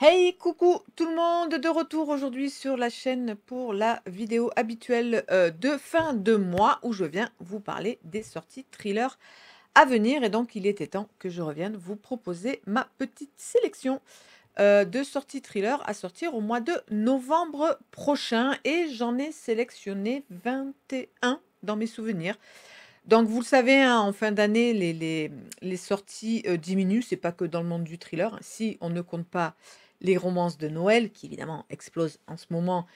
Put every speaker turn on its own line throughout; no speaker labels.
Hey, coucou tout le monde, de retour aujourd'hui sur la chaîne pour la vidéo habituelle de fin de mois où je viens vous parler des sorties thrillers à venir. Et donc, il était temps que je revienne vous proposer ma petite sélection de sorties thrillers à sortir au mois de novembre prochain. Et j'en ai sélectionné 21 dans mes souvenirs. Donc, vous le savez, hein, en fin d'année, les sorties diminuent. C'est pas que dans le monde du thriller, hein. Si on ne compte pas les romances de Noël, qui évidemment explosent en ce moment.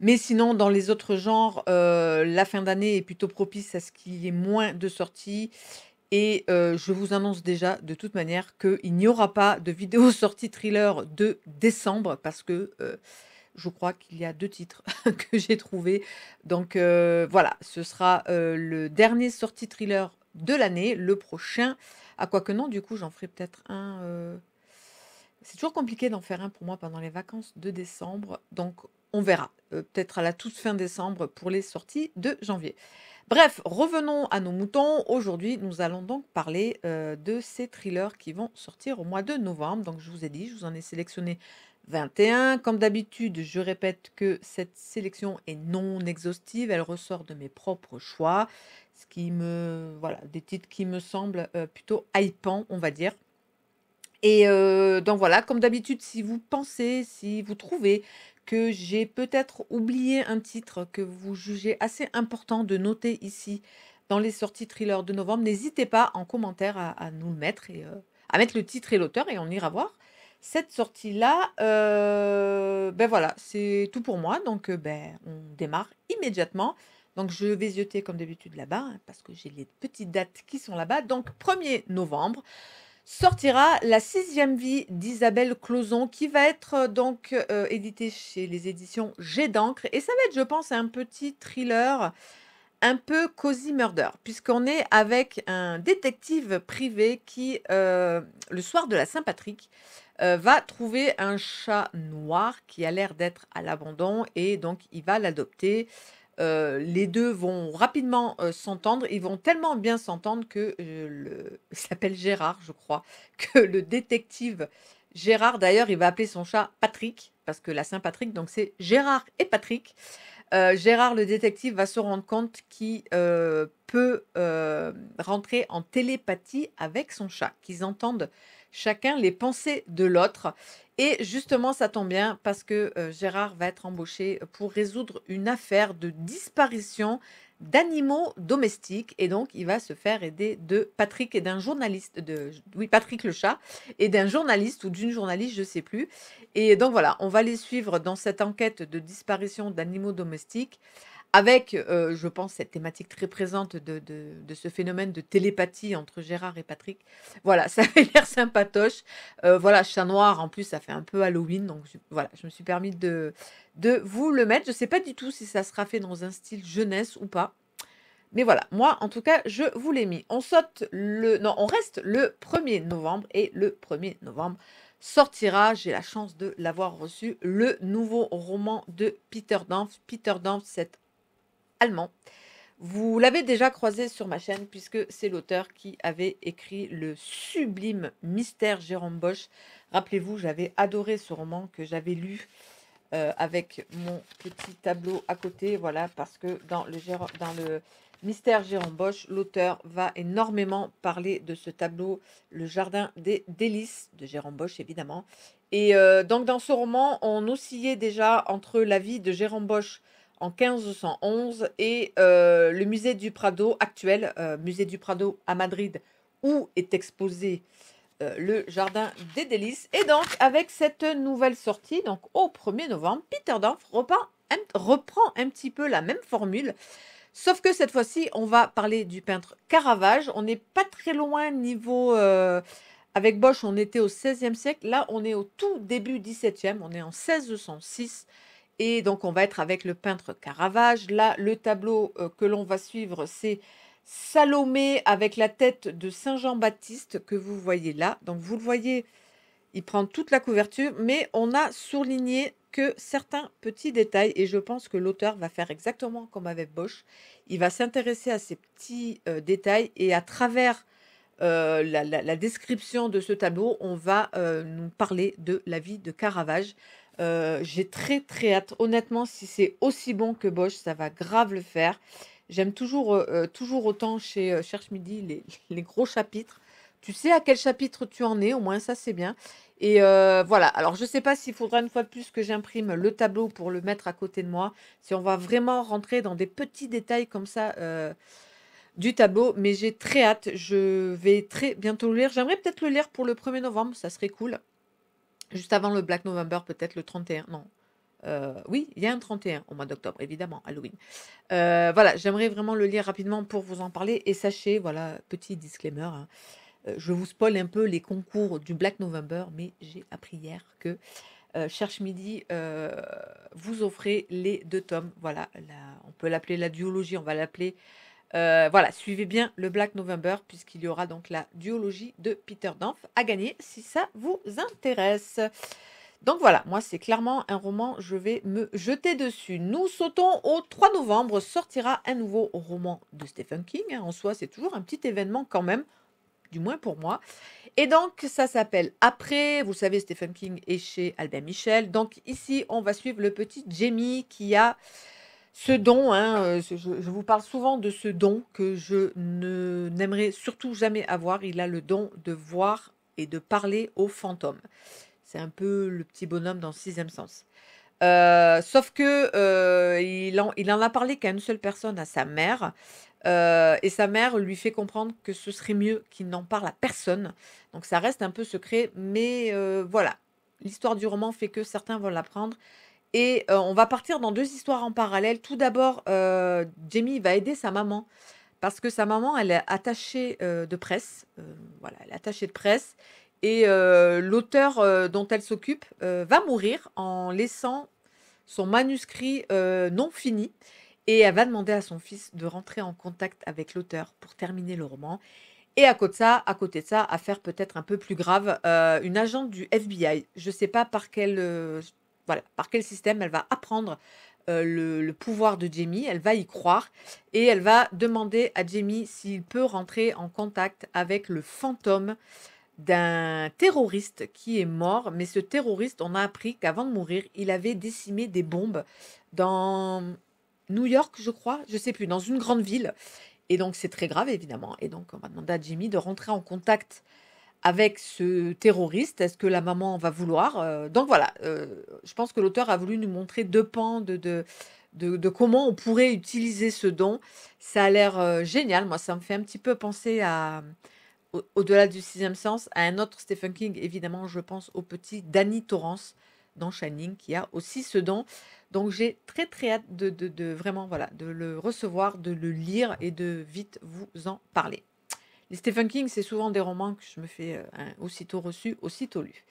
Mais sinon, dans les autres genres, la fin d'année est plutôt propice à ce qu'il y ait moins de sorties. Et je vous annonce déjà, de toute manière, qu'il n'y aura pas de vidéo sortie thriller de décembre parce que je crois qu'il y a 2 titres que j'ai trouvés. Donc voilà, ce sera, le dernier sortie thriller de l'année, le prochain quoique non, du coup, j'en ferai peut-être un, c'est toujours compliqué d'en faire un pour moi pendant les vacances de décembre, donc on verra. Peut-être à la toute fin décembre pour les sorties de janvier. Bref, revenons à nos moutons. Aujourd'hui, nous allons donc parler, de ces thrillers qui vont sortir au mois de novembre. Donc je vous ai dit, je vous en ai sélectionné 21. Comme d'habitude, je répète que cette sélection est non exhaustive, elle ressort de mes propres choix, ce qui me voilà, des titres qui me semblent, plutôt hypants, on va dire. Et donc voilà, comme d'habitude, si vous pensez, si vous trouvez que j'ai peut-être oublié un titre que vous jugez assez important de noter ici dans les sorties thrillers de novembre, n'hésitez pas en commentaire à nous le mettre et à mettre le titre et l'auteur et on ira voir cette sortie-là. Ben voilà, c'est tout pour moi. Donc ben, on démarre immédiatement. Donc je vais zioter comme d'habitude là-bas, hein, parce que j'ai les petites dates qui sont là-bas. Donc 1er novembre sortira La sixième vie d'Isabelle Clauzon qui va être donc édité chez les éditions Jet d'encre et ça va être, je pense, un petit thriller un peu cosy murder puisqu'on est avec un détective privé qui, le soir de la Saint-Patrick, va trouver un chat noir qui a l'air d'être à l'abandon et donc il va l'adopter. Les 2 vont rapidement, s'entendre. Ils vont tellement bien s'entendre que, il s'appelle Gérard, je crois, que le détective Gérard d'ailleurs, il va appeler son chat Patrick, parce que la Saint-Patrick, donc c'est Gérard et Patrick. Gérard le détective va se rendre compte qu'il, peut, rentrer en télépathie avec son chat, qu'ils entendent chacun les pensées de l'autre et justement ça tombe bien parce que, Gérard va être embauché pour résoudre une affaire de disparition d'animaux domestiques et donc il va se faire aider de Patrick et d'un journaliste de oui, Patrick le chat et d'un journaliste ou d'une journaliste, je sais plus. Et donc voilà, on va les suivre dans cette enquête de disparition d'animaux domestiques avec, je pense, cette thématique très présente de ce phénomène de télépathie entre Gérard et Patrick. Voilà, ça avait l'air sympatoche. Voilà, chat noir, en plus, ça fait un peu Halloween, donc voilà, je me suis permis de vous le mettre. Je ne sais pas du tout si ça sera fait dans un style jeunesse ou pas. Mais voilà, moi, en tout cas, je vous l'ai mis. On saute le... Non, on reste le 1er novembre. Et le 1er novembre sortira, j'ai la chance de l'avoir reçu, le nouveau roman de Peter Dampf. Peter Dampf, c'est allemand. Vous l'avez déjà croisé sur ma chaîne puisque c'est l'auteur qui avait écrit le sublime Mystère Jérôme Bosch. Rappelez-vous, j'avais adoré ce roman que j'avais lu avec mon petit tableau à côté, voilà, parce que dans le Mystère Jérôme Bosch, l'auteur va énormément parler de ce tableau, Le Jardin des Délices, de Jérôme Bosch, évidemment. Et donc, dans ce roman, on oscillait déjà entre la vie de Jérôme Bosch en 1511 et le musée du Prado actuel, musée du Prado à Madrid, où est exposé le Jardin des Délices. Et donc, avec cette nouvelle sortie, donc au 1er novembre, Peter Dampf reprend un petit peu la même formule, sauf que cette fois-ci, on va parler du peintre Caravage. On n'est pas très loin niveau... avec Bosch, on était au XVIe siècle. Là, on est au tout début XVIIe. On est en 1606. Et donc, on va être avec le peintre Caravage. Là, le tableau que l'on va suivre, c'est Salomé avec la tête de Saint Jean-Baptiste que vous voyez là. Donc, vous le voyez, il prend toute la couverture, mais on a souligné que certains petits détails. Et je pense que l'auteur va faire exactement comme avec Bosch. Il va s'intéresser à ces petits détails et à travers la description de ce tableau, on va nous parler de la vie de Caravage. J'ai très très hâte. Honnêtement, si c'est aussi bon que Bosch, ça va grave le faire. J'aime toujours autant chez Cherche Midi les gros chapitres. Tu sais à quel chapitre tu en es, au moins ça c'est bien. Et voilà, alors je ne sais pas s'il faudra une fois de plus que j'imprime le tableau pour le mettre à côté de moi, si on va vraiment rentrer dans des petits détails comme ça du tableau, mais j'ai très hâte, je vais très bientôt le lire. J'aimerais peut-être le lire pour le 1er novembre, ça serait cool. Juste avant le Black November, peut-être le 31, non. Oui, il y a un 31 au mois d'octobre, évidemment, Halloween. Voilà, j'aimerais vraiment le lire rapidement pour vous en parler. Et sachez, voilà, petit disclaimer, hein, je vous spoil un peu les concours du Black November, mais j'ai appris hier que Cherche Midi vous offrez les 2 tomes. Voilà, on peut l'appeler la duologie, on va l'appeler. Voilà, suivez bien le Black November puisqu'il y aura donc la duologie de Peter Dampf à gagner si ça vous intéresse. Donc voilà, moi c'est clairement un roman, je vais me jeter dessus. Nous sautons au 3 novembre, sortira un nouveau roman de Stephen King, hein. En soi, c'est toujours un petit événement quand même, du moins pour moi. Et donc ça s'appelle Après, vous savez, Stephen King est chez Albin Michel. Donc ici, on va suivre le petit Jamie qui a ce don, hein, je vous parle souvent de ce don que je n'aimerais surtout jamais avoir. Il a le don de voir et de parler aux fantômes. C'est un peu le petit bonhomme dans Sixième Sens. Sauf que il en a parlé qu'à une seule personne, à sa mère. Et sa mère lui fait comprendre que ce serait mieux qu'il n'en parle à personne. Donc ça reste un peu secret, mais voilà. L'histoire du roman fait que certains vont l'apprendre. Et on va partir dans 2 histoires en parallèle. Tout d'abord, Jamie va aider sa maman parce que sa maman, elle est attachée, de presse, voilà, elle est attachée de presse et l'auteur, dont elle s'occupe, va mourir en laissant son manuscrit, non fini et elle va demander à son fils de rentrer en contact avec l'auteur pour terminer le roman et à côté de ça, à faire peut-être un peu plus grave, une agente du FBI. Je ne sais pas par quel, voilà, par quel système elle va apprendre le pouvoir de Jamie. Elle va y croire et elle va demander à Jamie s'il peut rentrer en contact avec le fantôme d'un terroriste qui est mort. Mais ce terroriste, on a appris qu'avant de mourir, il avait décimé des bombes dans New York, je crois, je sais plus, dans une grande ville. Et donc c'est très grave, évidemment. Et donc on va demander à Jamie de rentrer en contact avec ce terroriste. Est-ce que la maman va vouloir? Donc voilà, je pense que l'auteur a voulu nous montrer 2 pans de comment on pourrait utiliser ce don. Ça a l'air, génial. Moi, ça me fait un petit peu penser à, au-delà du Sixième Sens, à un autre Stephen King. Évidemment, je pense au petit Danny Torrance dans Shining qui a aussi ce don. Donc j'ai très, très hâte de vraiment, voilà, de le recevoir, de le lire et de vite vous en parler. Les Stephen King, c'est souvent des romans que je me fais aussitôt reçus, aussitôt lus.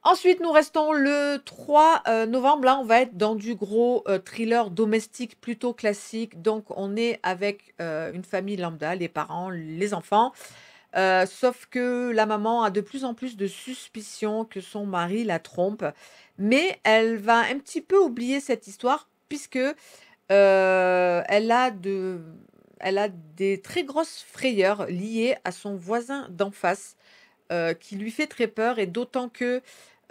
Ensuite, nous restons le 3 novembre. Là, on va être dans du gros thriller domestique plutôt classique. Donc, on est avec une famille lambda, les parents, les enfants. Sauf que la maman a de plus en plus de suspicions que son mari la trompe. Mais elle va un petit peu oublier cette histoire puisque elle a des très grosses frayeurs liées à son voisin d'en face, qui lui fait très peur et d'autant que,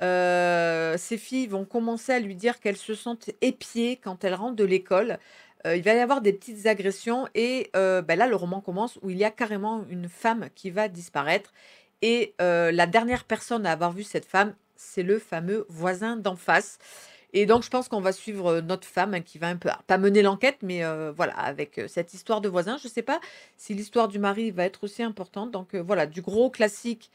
ses filles vont commencer à lui dire qu'elles se sentent épiées quand elles rentrent de l'école. Il va y avoir des petites agressions et bah, là, le roman commence où il y a carrément une femme qui va disparaître et la dernière personne à avoir vu cette femme, c'est le fameux voisin d'en face et donc je pense qu'on va suivre, notre femme, hein, qui va un peu pas mener l'enquête, mais voilà, avec, cette histoire de voisin. Je ne sais pas si l'histoire du mari va être aussi importante, donc voilà, du gros classique,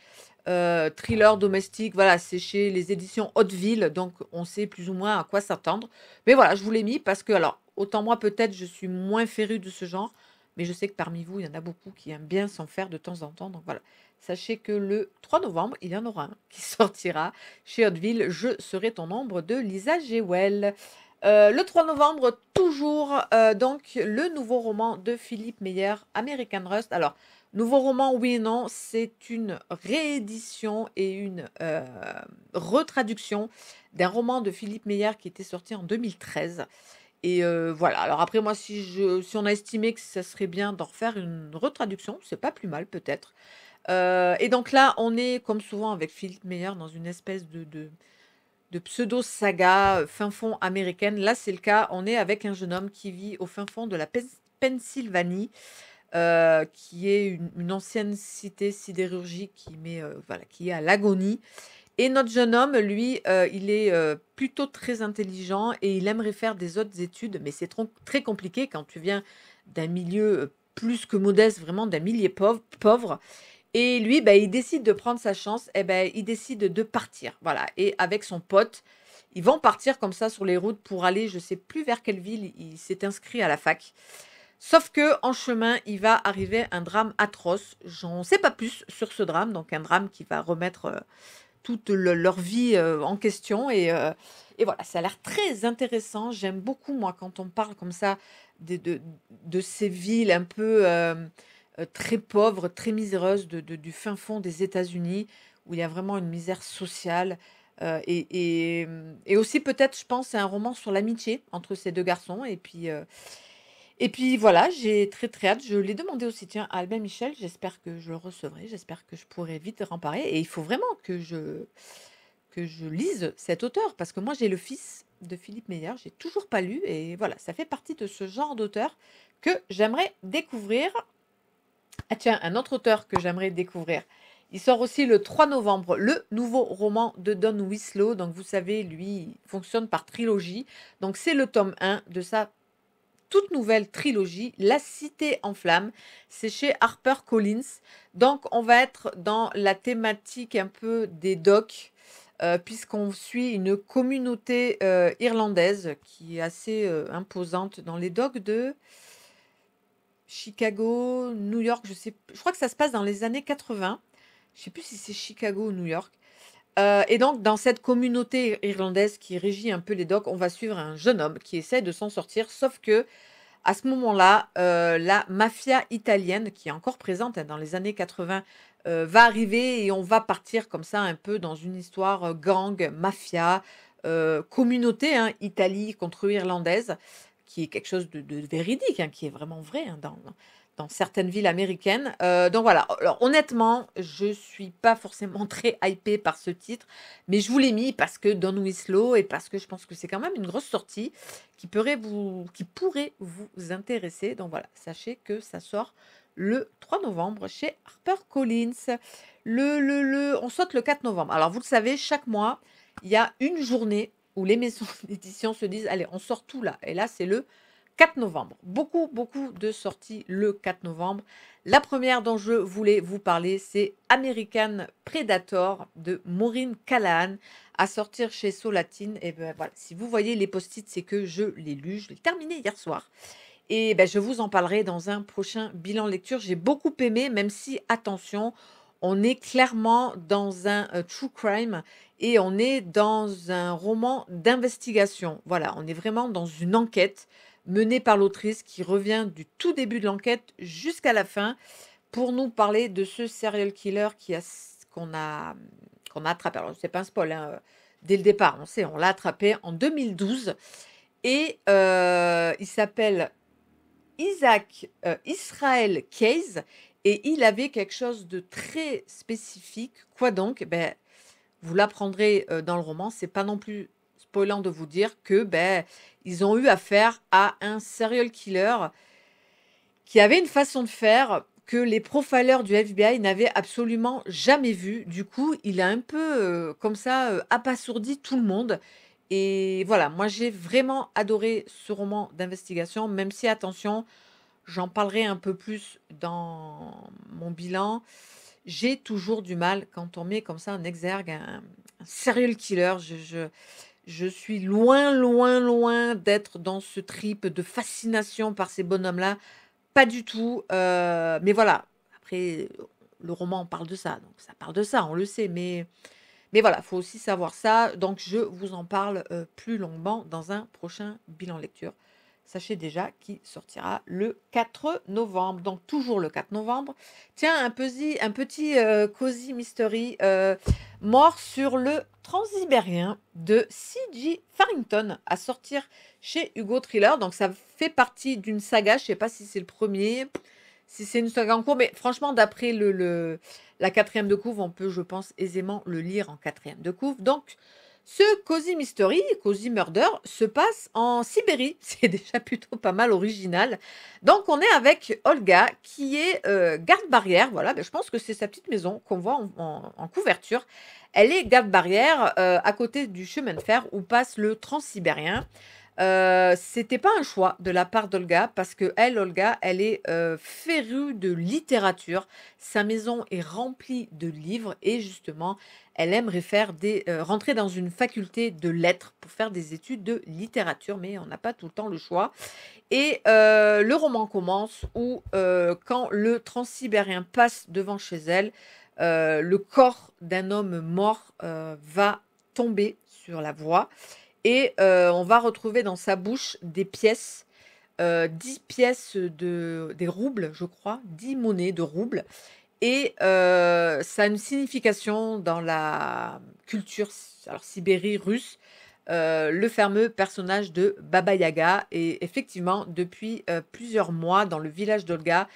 thriller domestique, voilà, c'est chez les éditions Hauteville, donc on sait plus ou moins à quoi s'attendre. Mais voilà, je vous l'ai mis parce que alors, autant moi peut-être je suis moins férue de ce genre, mais je sais que parmi vous, il y en a beaucoup qui aiment bien s'en faire de temps en temps, donc voilà. Sachez que le 3 novembre, il y en aura un qui sortira chez Hauteville, Je serai ton ombre de Lisa Jewell. Le 3 novembre, toujours, donc le nouveau roman de Philippe Meyer, American Rust. Alors, nouveau roman, oui et non, c'est une réédition et une retraduction d'un roman de Philippe Meyer qui était sorti en 2013. Et voilà, alors après moi, si on a estimé que ça serait bien d'en refaire une retraduction, c'est pas plus mal peut-être. Et donc là, on est, comme souvent avec Philippe Meyer, dans une espèce de pseudo-saga fin fond américaine. Là, c'est le cas. On est avec un jeune homme qui vit au fin fond de la Pennsylvanie, qui est une ancienne cité sidérurgique voilà, qui est à l'agonie. Et notre jeune homme, lui, il est plutôt très intelligent et il aimerait faire des autres études, mais c'est très compliqué quand tu viens d'un milieu plus que modeste, vraiment d'un milieu pauvre. Et lui, bah, il décide de prendre sa chance, et ben, il décide de partir. Voilà. Et avec son pote, ils vont partir comme ça sur les routes pour aller, je sais plus vers quelle ville, il s'est inscrit à la fac. Sauf que en chemin, il va arriver un drame atroce. J'en sais pas plus sur ce drame, donc un drame qui va remettre toute leur vie en question. Et voilà, ça a l'air très intéressant. J'aime beaucoup, moi, quand on parle comme ça de ces villes un peu très pauvres, très miséreuses du fin fond des États-Unis, où il y a vraiment une misère sociale. Et aussi, peut-être, je pense, c'est un roman sur l'amitié entre ces deux garçons. Et puis voilà, j'ai très très hâte. Je l'ai demandé aussi, tiens, à Albin Michel. J'espère que je le recevrai. J'espère que je pourrai vite en parler. Et il faut vraiment que je lise cet auteur. Parce que moi, j'ai le fils de Philippe Meyer. J'ai toujours pas lu. Et voilà, ça fait partie de ce genre d'auteur que j'aimerais découvrir. Ah tiens, un autre auteur que j'aimerais découvrir. Il sort aussi le 3 novembre, le nouveau roman de Don Winslow. Donc vous savez, lui, il fonctionne par trilogie. Donc c'est le tome 1 de sa toute nouvelle trilogie, La Cité en flammes. C'est chez HarperCollins. Donc, on va être dans la thématique un peu des docks, puisqu'on suit une communauté irlandaise qui est assez imposante dans les docks de Chicago, New York. Je crois que ça se passe dans les années 80. Je ne sais plus si c'est Chicago ou New York. Et donc, dans cette communauté irlandaise qui régit un peu les docks, on va suivre un jeune homme qui essaie de s'en sortir, sauf que à ce moment-là, la mafia italienne, qui est encore présente dans les années 80, va arriver et on va partir comme ça un peu dans une histoire gang, mafia, communauté, hein, Italie contre irlandaise, qui est quelque chose de véridique, hein, qui est vraiment vrai hein, dans certaines villes américaines. Donc voilà, alors honnêtement, je suis pas forcément très hypée par ce titre, mais je vous l'ai mis parce que Don Winslow et parce que je pense que c'est quand même une grosse sortie qui pourrait vous intéresser. Donc voilà, sachez que ça sort le 3 novembre chez HarperCollins. On saute le 4 novembre. Alors vous le savez, chaque mois, il y a une journée où les maisons d'édition se disent, allez, on sort tout là. Et là, c'est le 4 novembre. Beaucoup, beaucoup de sorties le 4 novembre. La première dont je voulais vous parler, c'est American Predator de Maureen Callahan, à sortir chez Solatine. Et ben voilà, si vous voyez les post-it, c'est que je l'ai lu, je l'ai terminé hier soir. Et ben, je vous en parlerai dans un prochain bilan lecture. J'ai beaucoup aimé, même si, attention, on est clairement dans un true crime et on est dans un roman d'investigation. Voilà, on est vraiment dans une enquête menée par l'autrice qui revient du tout début de l'enquête jusqu'à la fin pour nous parler de ce serial killer qu'on a attrapé. Alors, c'est pas un spoil, hein, dès le départ, on sait, on l'a attrapé en 2012 et il s'appelle Isaac Israel Case et il avait quelque chose de très spécifique. Quoi donc? Ben, vous l'apprendrez dans le roman. C'est pas non plus spoilant de vous dire que ben, ils ont eu affaire à un serial killer qui avait une façon de faire que les profilers du FBI n'avaient absolument jamais vu. Du coup, il a un peu comme ça abasourdi tout le monde. Et voilà, moi j'ai vraiment adoré ce roman d'investigation, même si, attention, j'en parlerai un peu plus dans mon bilan. J'ai toujours du mal quand on met comme ça en exergue un serial killer. Je suis loin, loin, loin d'être dans ce trip de fascination par ces bonhommes-là. Pas du tout. Mais voilà, après, le roman parle de ça. Donc ça parle de ça, on le sait. Mais voilà, il faut aussi savoir ça. Donc je vous en parle plus longuement dans un prochain bilan lecture. Sachez déjà qu'il sortira le 4 novembre. Donc toujours le 4 novembre. Tiens, un petit cozy mystery. Mort sur le Transsibérien de C.J. Farrington à sortir chez Hugo Thriller. Donc ça fait partie d'une saga. Je ne sais pas si c'est le premier, si c'est une saga en cours. Mais franchement, d'après La quatrième de couve, on peut, je pense, aisément le lire en quatrième de couve. Donc, ce Cozy Mystery, Cozy Murder, se passe en Sibérie. C'est déjà plutôt pas mal original. Donc, on est avec Olga, qui est garde-barrière. Voilà, ben, je pense que c'est sa petite maison qu'on voit en couverture. Elle est garde-barrière à côté du chemin de fer où passe le Transsibérien. C'était pas un choix de la part d'Olga parce que elle, Olga, elle est férue de littérature. Sa maison est remplie de livres et justement, elle aimerait faire rentrer dans une faculté de lettres pour faire des études de littérature, mais on n'a pas tout le temps le choix. Et le roman commence où, quand le Transsibérien passe devant chez elle, le corps d'un homme mort va tomber sur la voie et on va retrouver dans sa bouche des pièces, 10 pièces des roubles, je crois, 10 monnaies de roubles et ça a une signification dans la culture alors Sibérie russe, le fameux personnage de Baba Yaga et effectivement depuis, plusieurs mois dans le village d'Olga,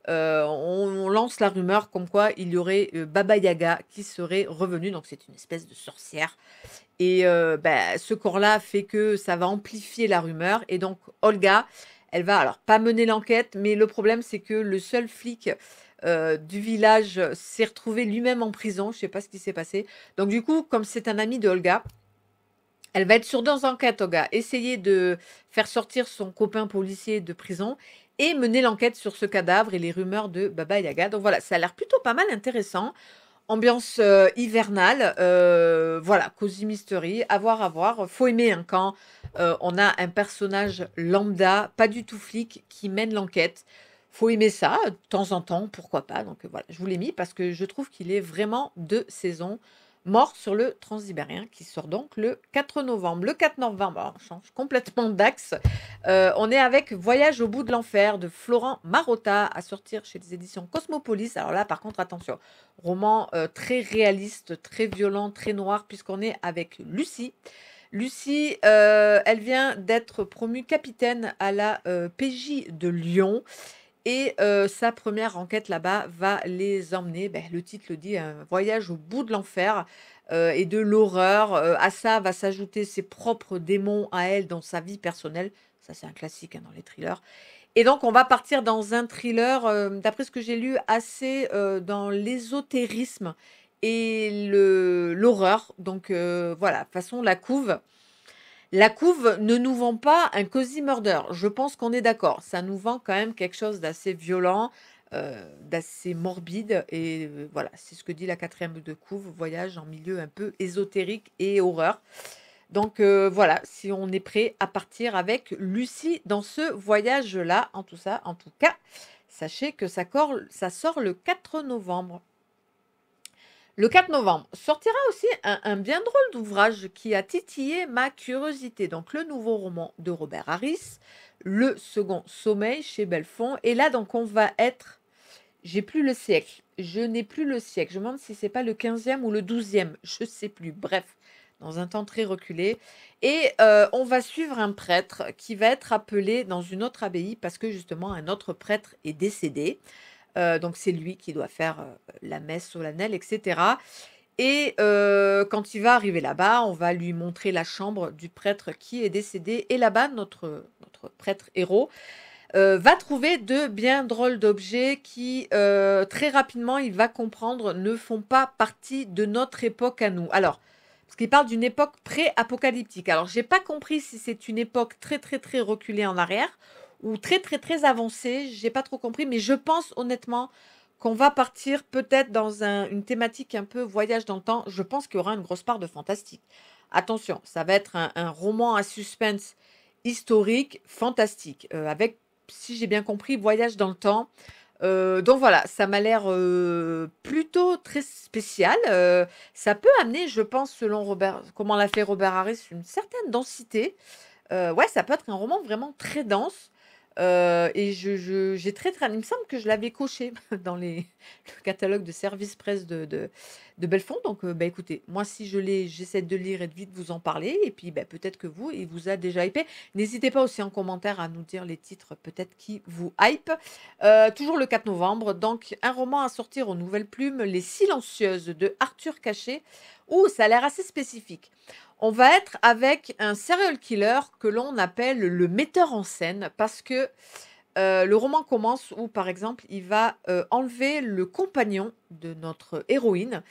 on lance la rumeur comme quoi il y aurait, Baba Yaga qui serait revenue, donc c'est une espèce de sorcière et bah, ce corps-là fait que ça va amplifier la rumeur et donc Olga, elle va alors pas mener l'enquête, mais le problème c'est que le seul flic, du village s'est retrouvé lui-même en prison. Je sais pas ce qui s'est passé. Donc du coup, comme c'est un ami de Olga, elle va être sur 2 enquêtes, Olga. Essayer de faire sortir son copain policier de prison et mener l'enquête sur ce cadavre et les rumeurs de Baba Yaga. Donc voilà, ça a l'air plutôt pas mal intéressant. Ambiance, hivernale, voilà, Cozy Mystery, à voir, à voir. Faut aimer, hein, quand, on a un personnage lambda, pas du tout flic, qui mène l'enquête. Faut aimer ça, de temps en temps, pourquoi pas. Donc, voilà, je vous l'ai mis parce que je trouve qu'il est vraiment de saison. Mort sur le Transsibérien, qui sort donc le 4 novembre. Le 4 novembre, on change complètement d'axe. On est avec Voyage au bout de l'enfer de Florent Marotta, à sortir chez les éditions Cosmopolis. Alors là, par contre, attention, roman très réaliste, très violent, très noir, puisqu'on est avec Lucie. Lucie, elle vient d'être promue capitaine à la PJ de Lyon. Et sa première enquête là-bas va les emmener, ben, le titre le dit, un voyage au bout de l'enfer et de l'horreur. À ça va s'ajouter ses propres démons à elle dans sa vie personnelle. Ça, c'est un classique, hein, dans les thrillers. Et donc, on va partir dans un thriller, d'après ce que j'ai lu, assez dans l'ésotérisme et l'horreur. Donc, voilà, façon la couve ne nous vend pas un Cozy Murder. Je pense qu'on est d'accord. Ça nous vend quand même quelque chose d'assez violent, d'assez morbide et voilà, c'est ce que dit la quatrième de couve, voyage en milieu un peu ésotérique et horreur. Donc voilà, si on est prêt à partir avec Lucie dans ce voyage-là, en tout cas, sachez que ça sort le 4 novembre. Le 4 novembre sortira aussi un bien drôle d'ouvrage qui a titillé ma curiosité. Donc, le nouveau roman de Robert Harris, Le Second Sommeil chez Belfond. Et là, donc, on va être. J'ai plus le siècle. Je n'ai plus le siècle. Je me demande si c'est pas le 15e ou le 12e. Je sais plus. Bref, dans un temps très reculé. Et on va suivre un prêtre qui va être appelé dans une autre abbaye parce que justement, un autre prêtre est décédé. Donc c'est lui qui doit faire, la messe solennelle et cetera et quand il va arriver là-bas, on va lui montrer la chambre du prêtre qui est décédé et là-bas, notre prêtre héros, va trouver de bien drôles d'objets qui, très rapidement, il va comprendre, ne font pas partie de notre époque à nous. Alors, parce qu'il parle d'une époque pré-apocalyptique. Alors, j'ai pas compris si c'est une époque très, très, très reculée en arrière ou très, très, très avancée. J'ai pas trop compris, mais je pense honnêtement qu'on va partir peut-être dans une thématique un peu voyage dans le temps. Je pense qu'il y aura une grosse part de fantastique. Attention, ça va être un roman à suspense historique, fantastique, avec, si j'ai bien compris, voyage dans le temps. Donc voilà, ça m'a l'air plutôt très spécial. Ça peut amener, je pense, selon comment l'a fait Robert Harris, une certaine densité. Ouais, ça peut être un roman vraiment très dense. Et j'ai très il me semble que je l'avais coché dans le catalogue de service presse de Belfond. Donc, bah, écoutez, moi, si je l'ai, j'essaie de lire et de vite vous en parler. Et puis, bah, peut-être que vous, il vous a déjà hypé. N'hésitez pas aussi en commentaire à nous dire les titres peut-être qui vous hype. Toujours le 4 novembre, donc un roman à sortir aux Nouvelles Plumes, Les Silencieuses de Arthur Cachet. Ouh, ça a l'air assez spécifique. On va être avec un serial killer que l'on appelle le metteur en scène parce que le roman commence où, par exemple, il va enlever le compagnon de notre héroïne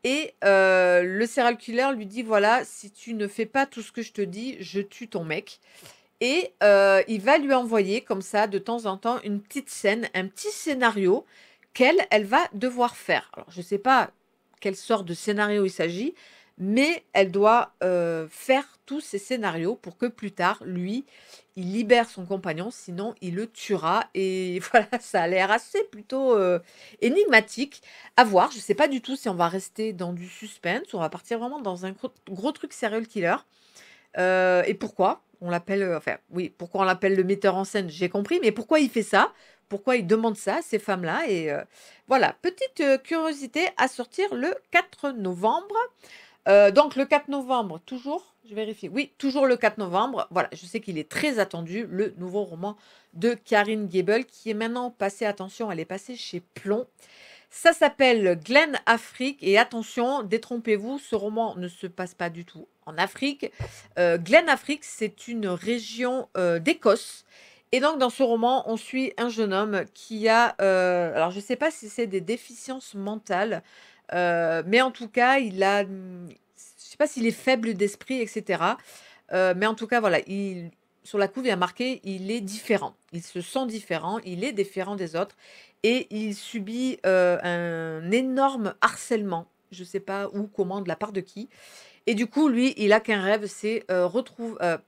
et le serial killer lui dit, voilà, si tu ne fais pas tout ce que je te dis, je tue ton mec. Et il va lui envoyer comme ça, de temps en temps, une petite scène, un petit scénario qu'elle, elle va devoir faire. Alors, je ne sais pas quelle sorte de scénario il s'agit, mais elle doit faire tous ces scénarios pour que plus tard, lui, il libère son compagnon, sinon il le tuera. Et voilà, ça a l'air assez plutôt énigmatique. À voir, je ne sais pas du tout si on va rester dans du suspense ou on va partir vraiment dans un gros truc serial killer. Et pourquoi on l'appelle, enfin, oui, pourquoi on l'appelle le metteur en scène, j'ai compris, mais pourquoi il fait ça? Pourquoi il demande ça à ces femmes-là? Et voilà, petite curiosité à sortir le 4 novembre. Donc le 4 novembre, toujours, je vérifie, oui, toujours le 4 novembre. Voilà, je sais qu'il est très attendu, le nouveau roman de Karine Gable, qui est maintenant passé, attention, elle est passée chez Plon. Ça s'appelle Glen Afrique et attention, détrompez-vous, ce roman ne se passe pas du tout en Afrique. Glen Afrique, c'est une région d'Écosse. Et donc, dans ce roman, on suit un jeune homme qui a, alors je ne sais pas si c'est des déficiences mentales, mais en tout cas, il a, je ne sais pas s'il est faible d'esprit, etc. Mais en tout cas, voilà, sur la couve, il y a marqué, il est différent. Il se sent différent, il est différent des autres et il subit un énorme harcèlement. Je ne sais pas où, comment, de la part de qui. Et du coup, lui, il a qu'un rêve, c'est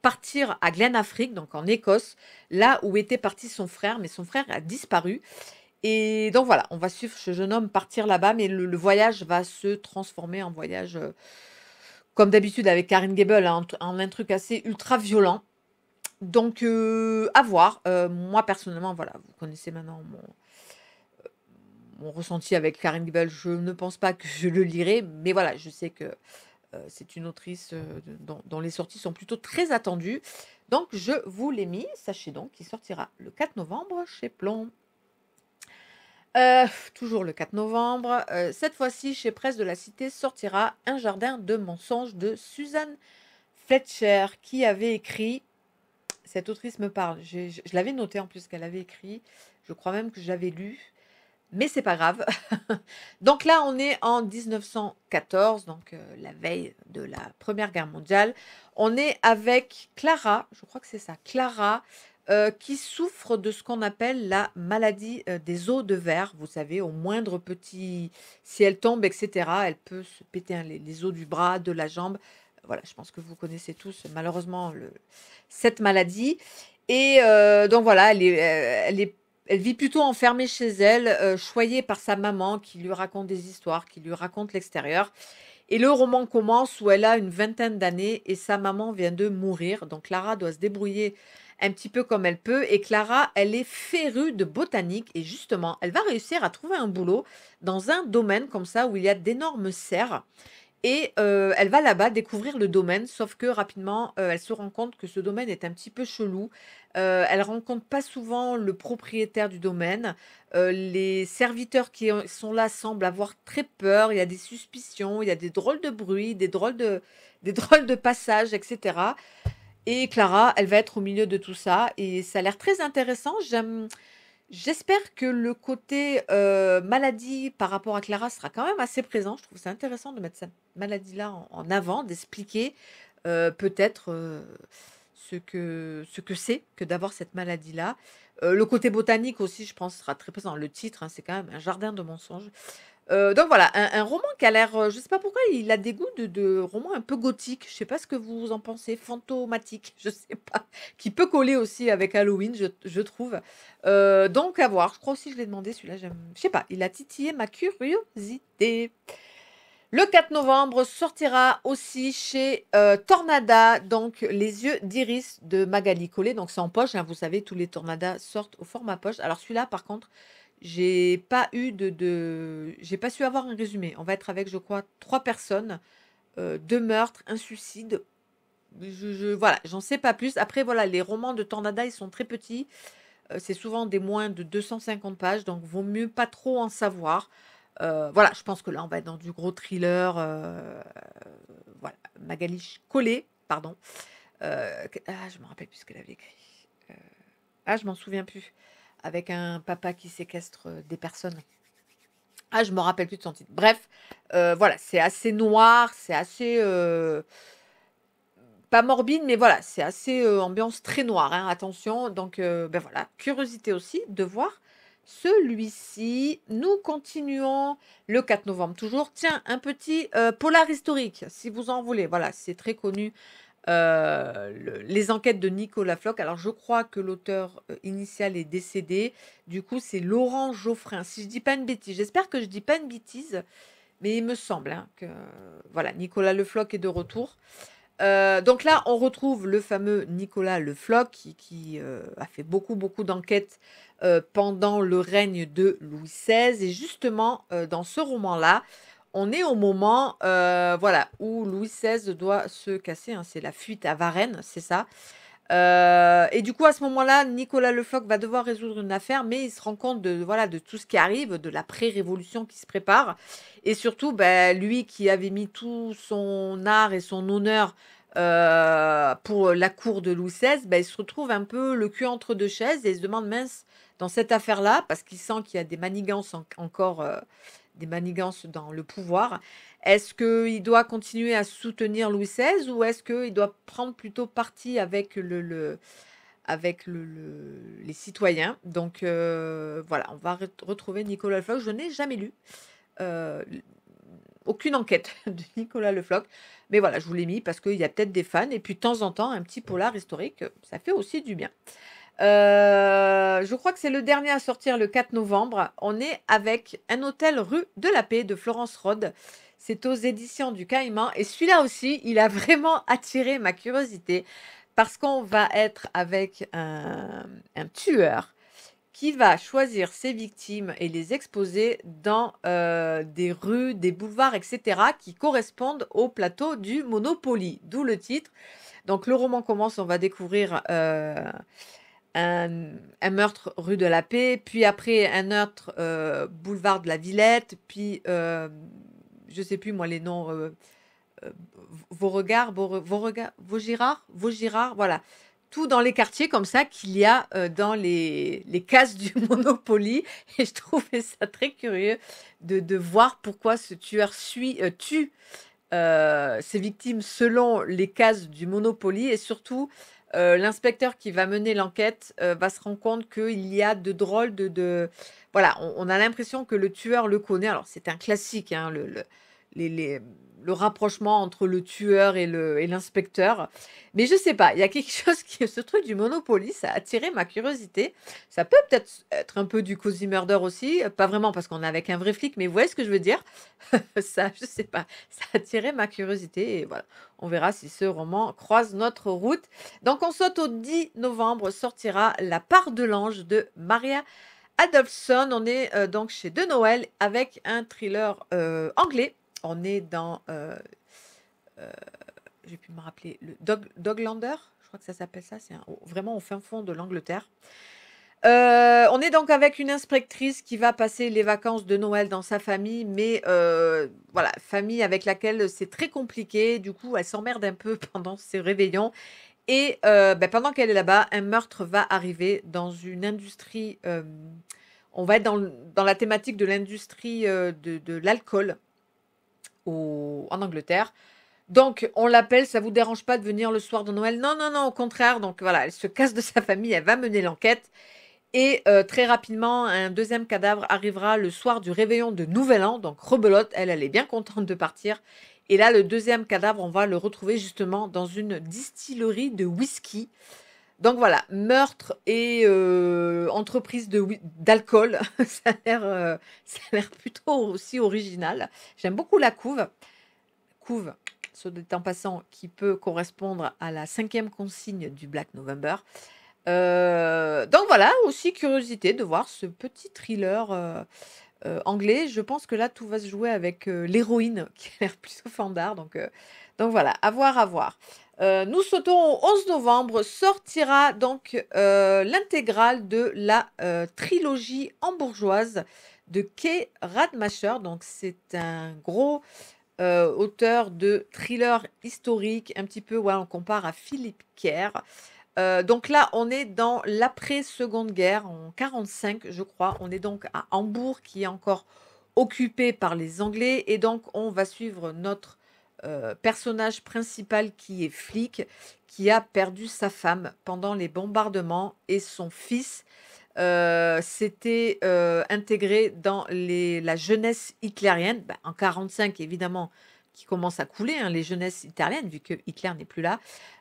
partir à Glen Afrique, donc en Écosse, là où était parti son frère, mais son frère a disparu. Et donc voilà, on va suivre ce jeune homme partir là-bas, mais le voyage va se transformer en voyage, comme d'habitude avec Karine Gable, hein, en un truc assez ultra violent. Donc, à voir. Moi, personnellement, voilà, vous connaissez maintenant mon ressenti avec Karine Gable. Je ne pense pas que je le lirai, mais voilà, je sais que c'est une autrice dont les sorties sont plutôt très attendues. Donc, je vous l'ai mis. Sachez donc qu'il sortira le 4 novembre chez Plon. Toujours le 4 novembre. Cette fois-ci, chez Presse de la Cité, sortira Un jardin de mensonges de Suzanne Fletcher, qui avait écrit. Cette autrice me parle. Je l'avais noté en plus qu'elle avait écrit. Je crois même que je l'avais lu. Mais c'est pas grave. Donc là, on est en 1914, donc la veille de la Première Guerre mondiale. On est avec Clara, je crois que c'est ça, Clara, qui souffre de ce qu'on appelle la maladie des os de verre. Vous savez, au moindre petit, si elle tombe, etc., elle peut se péter les os du bras, de la jambe. Voilà, je pense que vous connaissez tous malheureusement cette maladie. Et donc voilà, elle vit plutôt enfermée chez elle, choyée par sa maman qui lui raconte des histoires, qui lui raconte l'extérieur. Et le roman commence où elle a une vingtaine d'années et sa maman vient de mourir. Donc Clara doit se débrouiller un petit peu comme elle peut. Et Clara, elle est férue de botanique et justement, elle va réussir à trouver un boulot dans un domaine comme ça où il y a d'énormes serres. Et elle va là-bas découvrir le domaine, sauf que rapidement, elle se rend compte que ce domaine est un petit peu chelou. Elle rencontre pas souvent le propriétaire du domaine. Les serviteurs qui sont là semblent avoir très peur. Il y a des suspicions, il y a des drôles de bruits, des drôles de passages, etc. Et Clara, elle va être au milieu de tout ça et ça a l'air très intéressant. J'espère que le côté maladie par rapport à Clara sera quand même assez présent. Je trouve ça intéressant de mettre cette maladie-là en avant, d'expliquer peut-être ce que c'est que d'avoir cette maladie-là. Le côté botanique aussi, je pense, sera très présent. Le titre, hein, c'est quand même Un jardin de mensonges. Donc voilà, un roman qui a l'air, je sais pas pourquoi, il a des goûts de roman un peu gothique. Je sais pas ce que vous en pensez, fantomatique, je sais pas, qui peut coller aussi avec Halloween, je trouve. Donc à voir. Je crois aussi que je l'ai demandé, celui-là, j'aime. Je sais pas, il a titillé ma curiosité. Le 4 novembre sortira aussi chez Tornada, donc Les yeux d'Iris de Magali Collet. Donc c'est en poche, hein, vous savez, tous les Tornada sortent au format poche. Alors celui-là, par contre, j'ai pas eu j'ai pas su avoir un résumé. On va être avec, je crois, 3 personnes, 2 meurtres, un suicide. Voilà, j'en sais pas plus. Après, voilà, les romans de Tornada, ils sont très petits. C'est souvent des moins de 250 pages, donc vaut mieux pas trop en savoir. Voilà, je pense que là, on va être dans du gros thriller. Voilà, Magali Collet, pardon. Je me rappelle plus ce qu'elle avait écrit. Je m'en souviens plus. Avec un papa qui séquestre des personnes. Je me rappelle plus de son titre. Bref, voilà, c'est assez noir, c'est assez pas morbide, mais voilà, c'est assez ambiance très noire, hein, attention. Donc, ben voilà, curiosité aussi de voir celui-ci. Nous continuons le 4 novembre toujours. Tiens, un petit polar historique, si vous en voulez. Voilà, c'est très connu. Les enquêtes de Nicolas Floch. Alors, je crois que l'auteur initial est décédé. Du coup, c'est Laurent Geoffrin. Si je dis pas une bêtise, j'espère que je dis pas une bêtise, mais il me semble hein, que voilà, Nicolas Le Floch est de retour. Donc là, on retrouve le fameux Nicolas Le Floch qui a fait beaucoup d'enquêtes pendant le règne de Louis XVI. Et justement, dans ce roman-là, on est au moment voilà, où Louis XVI doit se casser. Hein, c'est la fuite à Varennes, c'est ça. Et du coup, à ce moment-là, Nicolas Le Floch va devoir résoudre une affaire, mais il se rend compte de tout ce qui arrive, de la pré-révolution qui se prépare. Et surtout, lui qui avait mis tout son art et son honneur pour la cour de Louis XVI, il se retrouve un peu le cul entre deux chaises et il se demande, mince, dans cette affaire-là, parce qu'il sent qu'il y a des manigances encore, des manigances dans le pouvoir, est-ce qu'il doit continuer à soutenir Louis XVI ou est-ce qu'il doit prendre plutôt parti avec les citoyens? Donc voilà, on va retrouver Nicolas Le Floch. Je n'ai jamais lu aucune enquête de Nicolas Le Floch, mais voilà, je vous l'ai mis parce qu'il y a peut-être des fans et puis de temps en temps, un petit polar historique, ça fait aussi du bien. Je crois que c'est le dernier à sortir le 4 novembre. On est avec Un hôtel rue de la Paix de Florence Rode. C'est aux éditions du Caïman. Et celui-là aussi, il a vraiment attiré ma curiosité parce qu'on va être avec un tueur qui va choisir ses victimes et les exposer dans des rues, des boulevards, etc., qui correspondent au plateau du Monopoly, d'où le titre. Donc le roman commence, on va découvrir un meurtre rue de la Paix, puis après un meurtre boulevard de la Villette, puis je sais plus moi les noms, Vaugirard, voilà. Tout dans les quartiers comme ça qu'il y a dans les cases du Monopoly. Et je trouvais ça très curieux de voir pourquoi ce tueur tue ses victimes selon les cases du Monopoly. Et surtout, l'inspecteur qui va mener l'enquête va se rendre compte qu'il y a de drôles Voilà, on a l'impression que le tueur le connaît. Alors, c'est un classique, hein, les- le rapprochement entre le tueur et l'inspecteur. Mais je sais pas, il y a quelque chose ce truc du Monopoly, ça a attiré ma curiosité. Ça peut peut-être être un peu du Cozy Murder aussi, pas vraiment parce qu'on est avec un vrai flic, mais vous voyez ce que je veux dire? Ça, je sais pas, ça a attiré ma curiosité et voilà. On verra si ce roman croise notre route. Donc on saute au 10 novembre, sortira La part de l'ange de Maria Adolphson. On est donc chez De Noël avec un thriller anglais. On est dans, j'ai pu me rappeler, le Doglander, je crois que ça s'appelle ça, c'est vraiment au fin fond de l'Angleterre. On est donc avec une inspectrice qui va passer les vacances de Noël dans sa famille, mais voilà, famille avec laquelle c'est très compliqué. Du coup, elle s'emmerde un peu pendant ses réveillons. Et pendant qu'elle est là-bas, un meurtre va arriver dans une industrie. On va être dans la thématique de l'industrie de l'alcool en Angleterre. Donc, on l'appelle, ça vous dérange pas de venir le soir de Noël? Non, non, non, au contraire. Donc voilà, elle se casse de sa famille, elle va mener l'enquête. Et très rapidement, un deuxième cadavre arrivera le soir du réveillon de Nouvel An. Donc rebelote, elle est bien contente de partir. Et là, le deuxième cadavre, on va le retrouver justement dans une distillerie de whisky. Donc voilà, meurtre et entreprise d'alcool, ça a l'air plutôt aussi original. J'aime beaucoup la couve. Couve, soit dit en passant, qui peut correspondre à la 5e consigne du Black November. Donc voilà, aussi curiosité de voir ce petit thriller anglais. Je pense que là, tout va se jouer avec l'héroïne qui a l'air plutôt fandard. Donc voilà, à voir, à voir. Nous sautons au 11 novembre, sortira donc l'intégrale de la trilogie hambourgeoise de Kay Radmacher. Donc c'est un gros auteur de thriller historique, un petit peu, ouais, on compare à Philippe Kerr. Donc là, on est dans l'après-Seconde Guerre, en 45, je crois. On est donc à Hambourg, qui est encore occupé par les Anglais. Et donc, on va suivre notre personnage principal qui est flic, qui a perdu sa femme pendant les bombardements et son fils s'était intégré dans la jeunesse hitlérienne. Ben, en 45, évidemment, qui commence à couler, hein, les jeunesses hitlériennes, vu que Hitler n'est plus là.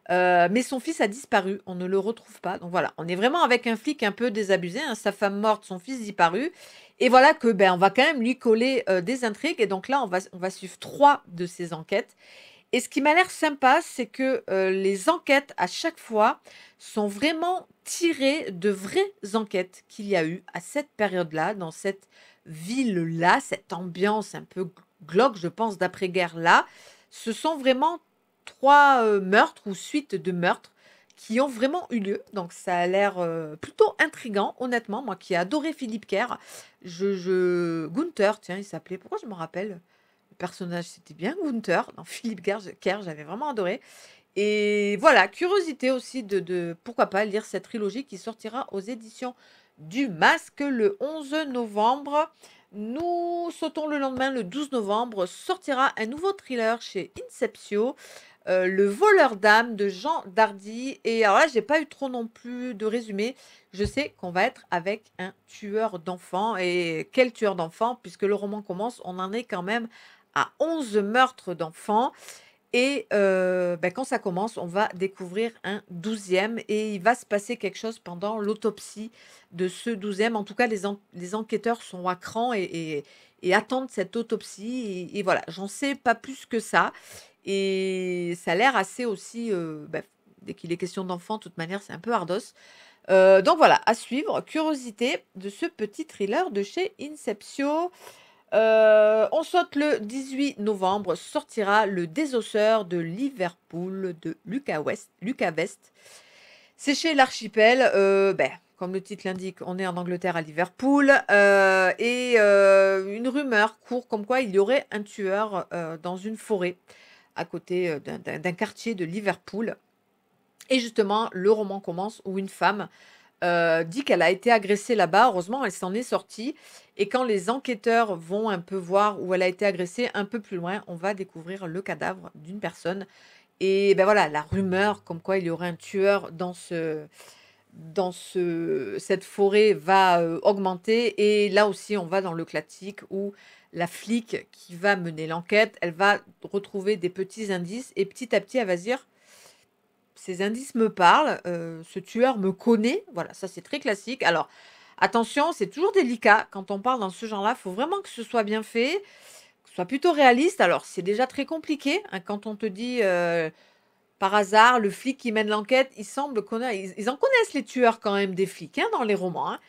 Mais son fils a disparu, on ne le retrouve pas. Donc voilà, on est vraiment avec un flic un peu désabusé, hein, sa femme morte, son fils disparu. Et voilà que ben on va quand même lui coller des intrigues. Et donc là, on va suivre 3 de ces enquêtes. Et ce qui m'a l'air sympa, c'est que les enquêtes, à chaque fois, sont vraiment tirées de vraies enquêtes qu'il y a eu à cette période-là, dans cette ville-là, cette ambiance un peu glauque, je pense, d'après-guerre là. Ce sont vraiment 3 meurtres ou suites de meurtres qui ont vraiment eu lieu. Donc ça a l'air plutôt intriguant, honnêtement. Moi qui ai adoré Philippe Kerr, Gunther, tiens, il s'appelait, pourquoi je me rappelle? Le personnage, c'était bien Gunther, dans Philippe Kerr, j'avais vraiment adoré. Et voilà, curiosité aussi pourquoi pas, lire cette trilogie qui sortira aux éditions du Masque le 11 novembre. Nous sautons le lendemain, le 12 novembre, sortira un nouveau thriller chez Inceptio, Le voleur d'âme de Jean Dardy. Et alors là, j'ai pas eu trop non plus de résumé. Je sais qu'on va être avec un tueur d'enfants. Et quel tueur d'enfants, puisque le roman commence, on en est quand même à 11 meurtres d'enfants. Et ben, quand ça commence, on va découvrir un 12e et il va se passer quelque chose pendant l'autopsie de ce 12e. En tout cas, les enquêteurs sont à cran et attendent cette autopsie. Et voilà, j'en sais pas plus que ça. Et ça a l'air assez aussi, ben, dès qu'il est question d'enfants, de toute manière, c'est un peu ardos. Donc voilà, à suivre. Curiosité de ce petit thriller de chez Inceptio. On saute le 18 novembre, sortira Le Désosseur de Liverpool de Lucas West. C'est chez l'Archipel. Ben, comme le titre l'indique, on est en Angleterre à Liverpool. Et une rumeur court comme quoi il y aurait un tueur dans une forêt à côté d'un quartier de Liverpool. Et justement, le roman commence où une femme dit qu'elle a été agressée là-bas. Heureusement, elle s'en est sortie. Et quand les enquêteurs vont un peu voir où elle a été agressée, un peu plus loin, on va découvrir le cadavre d'une personne. Et ben voilà, la rumeur comme quoi il y aurait un tueur cette forêt va augmenter. Et là aussi, on va dans le classique où la flic qui va mener l'enquête, elle va retrouver des petits indices et petit à petit, elle va se dire ces indices me parlent, ce tueur me connaît. Voilà, ça c'est très classique. Alors, attention, c'est toujours délicat quand on parle dans ce genre-là. Il faut vraiment que ce soit bien fait, que ce soit plutôt réaliste. Alors, c'est déjà très compliqué hein, quand on te dit par hasard, le flic qui mène l'enquête, il semble connaître. Ils en connaissent les tueurs quand même des flics hein, dans les romans. Hein.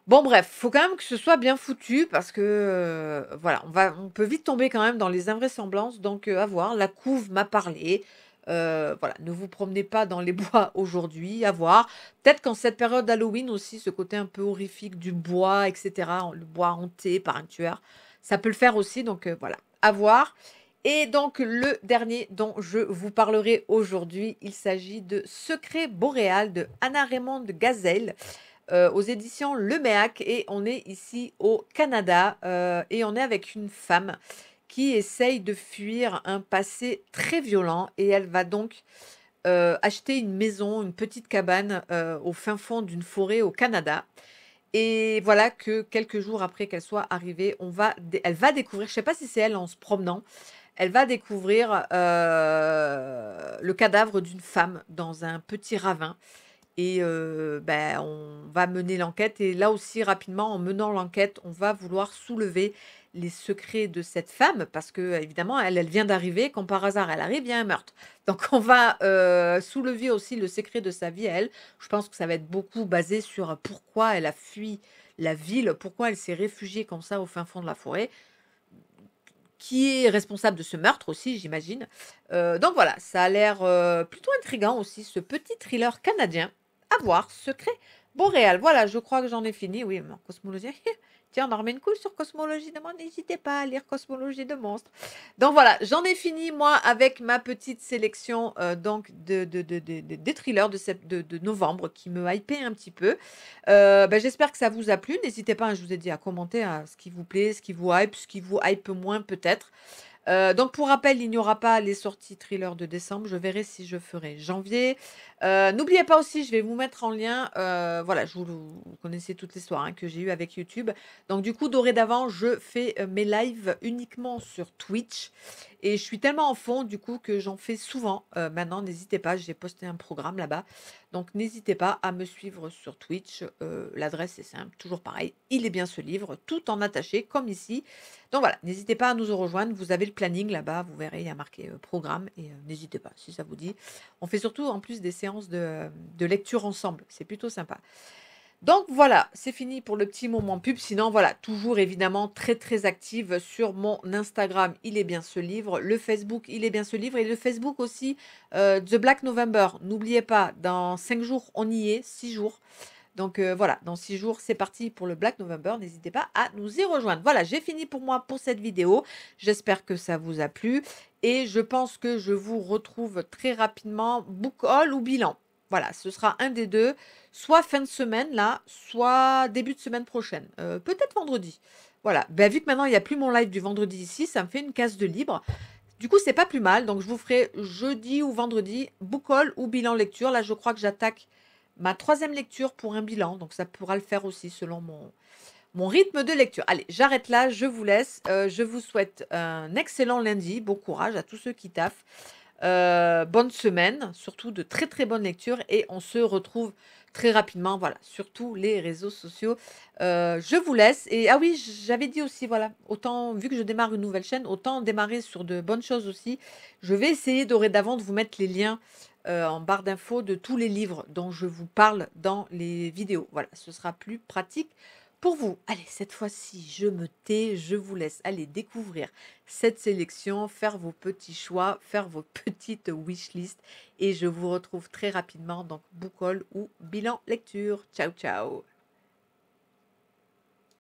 Bon, bref, faut quand même que ce soit bien foutu parce que voilà, on peut vite tomber quand même dans les invraisemblances. Donc, à voir. La couve m'a parlé. Voilà, ne vous promenez pas dans les bois aujourd'hui, à voir. Peut-être qu'en cette période d'Halloween aussi, ce côté un peu horrifique du bois, etc., le bois hanté par un tueur, ça peut le faire aussi. Donc, voilà, à voir. Et donc, le dernier dont je vous parlerai aujourd'hui, il s'agit de Secret boréal de Anna Raymond Gazelle aux éditions Le Méac et on est ici au Canada et on est avec une femme qui essaye de fuir un passé très violent et elle va donc acheter une maison, une petite cabane au fin fond d'une forêt au Canada. Et voilà que quelques jours après qu'elle soit arrivée, elle va découvrir, je ne sais pas si c'est elle en se promenant, elle va découvrir le cadavre d'une femme dans un petit ravin. et bah, on va mener l'enquête et là aussi rapidement, en menant l'enquête, on va vouloir soulever les secrets de cette femme parce que évidemment elle vient d'arriver, comme par hasard elle arrive, il y a un meurtre. Donc on va, soulever aussi le secret de sa vie à elle. Je pense que ça va être beaucoup basé sur pourquoi elle a fui la ville, pourquoi elle s'est réfugiée comme ça au fin fond de la forêt. Qui est responsable de ce meurtre aussi, j'imagine. Donc voilà, ça a l'air, plutôt intriguant aussi, ce petit thriller canadien. À voir, Secret boréal. Voilà, je crois que j'en ai fini. Oui, mais en cosmologie, tiens, on en remet une couche sur cosmologie de monstres. N'hésitez pas à lire Cosmologie de monstres. Donc voilà, j'en ai fini moi avec ma petite sélection, donc des thrillers de novembre qui me hypaient un petit peu. Bah, j'espère que ça vous a plu. N'hésitez pas, hein, je vous ai dit, à commenter, hein, ce qui vous plaît, ce qui vous hype moins peut-être. Donc pour rappel, il n'y aura pas les sorties thrillers de décembre. Je verrai si je ferai janvier. N'oubliez pas aussi, je vais vous mettre en lien, voilà, vous connaissez toute l'histoire, hein, que j'ai eue avec YouTube. Donc du coup, dorénavant, je fais, mes lives uniquement sur Twitch et je suis tellement en fond du coup que j'en fais souvent, maintenant. N'hésitez pas, j'ai posté un programme là-bas. Donc n'hésitez pas à me suivre sur Twitch. L'adresse est simple, toujours pareil. Il est bien ce livre, tout en attaché comme ici. Donc voilà, n'hésitez pas à nous rejoindre. Vous avez le planning là-bas, vous verrez, il y a marqué programme et n'hésitez pas si ça vous dit. On fait surtout en plus des séances de lecture ensemble. C'est plutôt sympa. Donc voilà, c'est fini pour le petit moment pub. Sinon, voilà, toujours évidemment très très active sur mon Instagram. Il est bien ce livre. Le Facebook, il est bien ce livre. Et le Facebook aussi, The Black November. N'oubliez pas, dans 5 jours, on y est, 6 jours. Donc voilà, dans 6 jours, c'est parti pour le Black November. N'hésitez pas à nous y rejoindre. Voilà, j'ai fini pour moi pour cette vidéo. J'espère que ça vous a plu. Et je pense que je vous retrouve très rapidement, book haul ou bilan. Voilà, ce sera un des deux, soit fin de semaine là, soit début de semaine prochaine. Peut-être vendredi. Voilà, ben, vu que maintenant il n'y a plus mon live du vendredi ici, ça me fait une case de libre. Du coup, c'est pas plus mal. Donc, je vous ferai jeudi ou vendredi book haul ou bilan lecture. Là, je crois que j'attaque ma 3e lecture pour un bilan. Donc, ça pourra le faire aussi selon mon rythme de lecture. Allez, j'arrête là. Je vous laisse. Je vous souhaite un excellent lundi. Bon courage à tous ceux qui taffent. Bonne semaine. Surtout de très, très bonnes lectures. Et on se retrouve très rapidement, voilà, sur tous les réseaux sociaux. Je vous laisse. Et ah oui, j'avais dit aussi, voilà, autant, vu que je démarre une nouvelle chaîne, autant démarrer sur de bonnes choses aussi. Je vais essayer dorénavant de vous mettre les liens en barre d'infos de tous les livres dont je vous parle dans les vidéos. Voilà, ce sera plus pratique pour vous. Allez, cette fois-ci, je me tais, je vous laisse aller découvrir cette sélection, faire vos petits choix, faire vos petites wishlist et je vous retrouve très rapidement dans book haul ou bilan lecture. Ciao, ciao!